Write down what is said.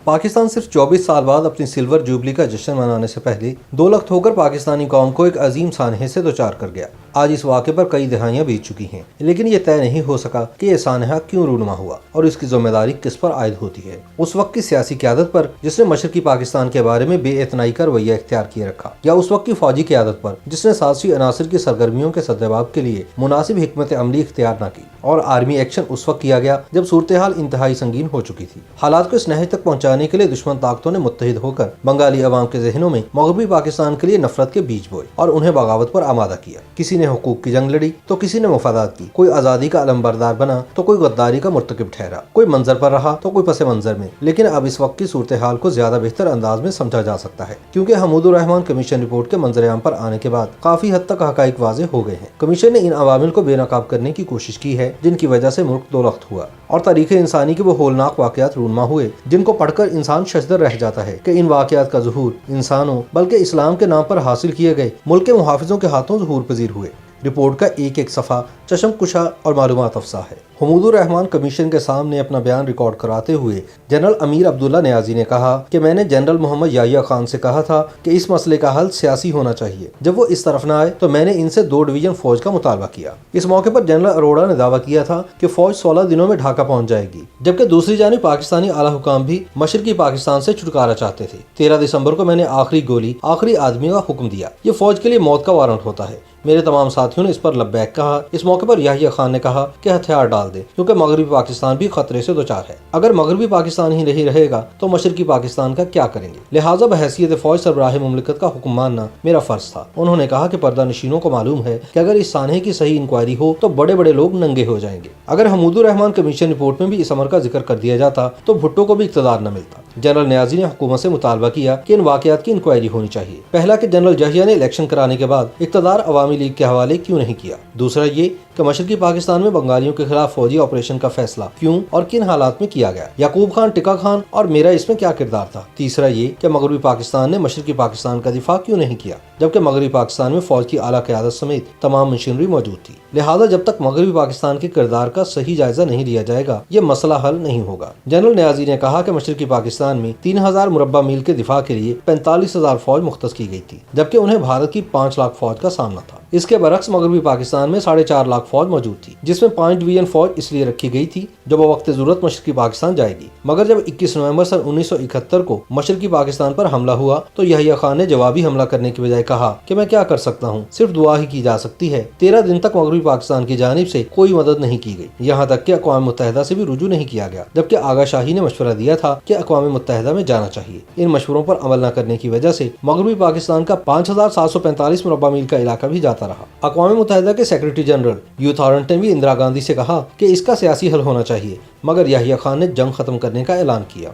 پاکستان صرف 24 سال بعد اپنی سلور جوبلی کا جشن منانے سے پہلے 2 لخت ہو کر پاکستانی قوم کو ایک عظیم سانحے سے دوچار کر گیا۔ آج اس واقعے پر کئی دہائیاں بیت چکی ہیں، لیکن یہ طے نہیں ہو سکا کہ یہ سانحہ کیوں رونما ہوا اور اس کی ذمہ داری کس پر عائد ہوتی ہے۔ اس وقت کی سیاسی قیادت پر جس نے مشرقی پاکستان کے بارے میں بے اعتنائی کا رویہ اختیار کیے رکھا، یا اس وقت کی فوجی قیادت پر جس نے سازشی عناصر کی سرگرمیوں کے سدجواب کے لیے مناسب حکمت عملی اختیار نہ کی، اور آرمی ایکشن اس وقت کیا گیا جب صورتحال انتہائی سنگین ہو چکی تھی۔ حالات کو اس نہج تک پہنچانے کے لیے دشمن طاقتوں نے متحد ہو کر بنگالی عوام کے ذہنوں میں مغربی پاکستان کے لیے نفرت کے بیج بوئے اور انہیں بغاوت پر آمادہ کیا۔ کسی نے حقوق کی جنگ لڑی تو کسی نے مفادات کی، کوئی آزادی کا علمبردار بنا تو کوئی غداری کا مرتکب ٹھہرا، کوئی منظر پر رہا تو کوئی پس منظر میں۔ لیکن اب اس وقت کی صورتحال کو زیادہ بہتر انداز میں سمجھا جا سکتا ہے، کیونکہ حمود الرحمان کمیشن رپورٹ کے منظر عام پر آنے کے بعد کافی حد تک حقائق واضح ہو گئے ہیں۔ کمیشن نے ان عوامل کو بے نقاب کرنے کی کوشش کی ہے جن کی وجہ سے ملک 2 لخت ہوا، اور تاریخ انسانی کے وہ ہولناک واقعات رونما ہوئے جن کو پڑھ کر انسان ششدر رہ جاتا ہے کہ ان واقعات کا ظہور انسانوں بلکہ اسلام کے نام پر حاصل کیے گئے ملک کے محافظوں کے ہاتھوں ظہور پذیر ہوئے۔ رپورٹ کا ایک ایک صفحہ چشم کشا اور معلومات افزا ہے۔ حمود الرحمان کمیشن کے سامنے اپنا بیان ریکارڈ کراتے ہوئے جنرل امیر عبداللہ نیازی نے کہا کہ میں نے جنرل محمد یحییٰ خان سے کہا تھا کہ اس مسئلے کا حل سیاسی ہونا چاہیے۔ جب وہ اس طرف نہ آئے تو میں نے ان سے 2 ڈویژن فوج کا مطالبہ کیا۔ اس موقع پر جنرل اروڑا نے دعویٰ کیا تھا کہ فوج 16 دنوں میں ڈھاکہ پہنچ جائے گی، جبکہ دوسری جانب پاکستانی اعلیٰ حکام بھی مشرقی پاکستان سے چھٹکارا چاہتے تھے۔ 13 دسمبر کو میں نے آخری گولی آخری آدمی کا حکم دیا۔ یہ فوج کے لیے موت کا وارنٹ ہوتا ہے۔ میرے تمام ساتھیوں نے اس پر لبیک کہا۔ اس موقع پر یحییٰ خان نے کہا کہ ہتھیار ڈال دیں، کیونکہ مغربی پاکستان بھی خطرے سے دوچار ہے۔ اگر مغربی پاکستان ہی نہیں رہے گا تو مشرقی پاکستان کا کیا کریں گے؟ لہٰذا بحیثیت فوج سربراہ مملکت کا حکم ماننا میرا فرض تھا۔ انہوں نے کہا کہ پردہ نشینوں کو معلوم ہے کہ اگر اس سانحے کی صحیح انکوائری ہو تو بڑے بڑے لوگ ننگے ہو جائیں گے۔ اگر حمود الرحمان کمیشن رپورٹ میں بھی اس امر کا ذکر کر دیا جاتا تو بھٹو کو بھی اقتدار نہ ملتا۔ جنرل نیازی نے حکومت سے مطالبہ کیا کہ ان واقعات کی انکوائری ہونی چاہیے۔ پہلا کہ جنرل یحییٰ نے الیکشن کرانے کے بعد اقتدار عوامی لیگ کے حوالے کیوں نہیں کیا؟ دوسرا یہ کہ مشرقی پاکستان میں بنگالیوں کے خلاف فوجی آپریشن کا فیصلہ کیوں اور کن حالات میں کیا گیا؟ یعقوب خان، ٹکا خان اور میرا اس میں کیا کردار تھا؟ تیسرا یہ کہ مغربی پاکستان نے مشرقی پاکستان کا دفاع کیوں نہیں کیا، جبکہ مغربی پاکستان میں فوج کی اعلیٰ قیادت سمیت تمام مشینری موجود تھی۔ لہٰذا جب تک مغربی پاکستان کے کردار کا صحیح جائزہ نہیں لیا جائے گا یہ مسئلہ حل نہیں ہوگا۔ جنرل نیازی نے کہا کہ مشرقی پاکستان میں 3000 مربع میل کے دفاع کے لیے 45,000 فوج مختص کی گئی تھی، جبکہ انہیں بھارت کی 5 لاکھ فوج کا سامنا تھا۔ اس کے برعکس مغربی پاکستان میں 4.5 لاکھ فوج موجود تھی، جس میں 5 ڈویژن فوج اس لیے رکھی گئی تھی جو بوقت ضرورت مشرقی پاکستان جائے گی۔ مگر جب 21 نومبر سن 1971 کو مشرقی پاکستان پر حملہ ہوا تو یحییٰ خان نے جوابی حملہ کرنے کی بجائے کہا کہ میں کیا کر سکتا ہوں، صرف دعا ہی کی جا سکتی ہے۔ 13 دن تک مغربی پاکستان کی جانب سے کوئی مدد نہیں کی گئی، یہاں تک کہ اقوام متحدہ سے بھی رجوع نہیں کیا گیا، جبکہ آغا شاہی نے مشورہ دیا تھا کہ اقوام متحدہ میں جانا چاہیے۔ ان مشوروں پر عمل نہ کرنے کی وجہ سے مغربی پاکستان کا 5745 مربع میل کا علاقہ بھی جاتا رہا۔ اقوام متحدہ کے سیکرٹری جنرل ہیو تھارنٹ نے بھی اندرا گاندھی سے کہا کہ اس کا سیاسی حل ہونا چاہیے، مگر یحییٰ خان نے جنگ ختم کرنے کا اعلان کیا۔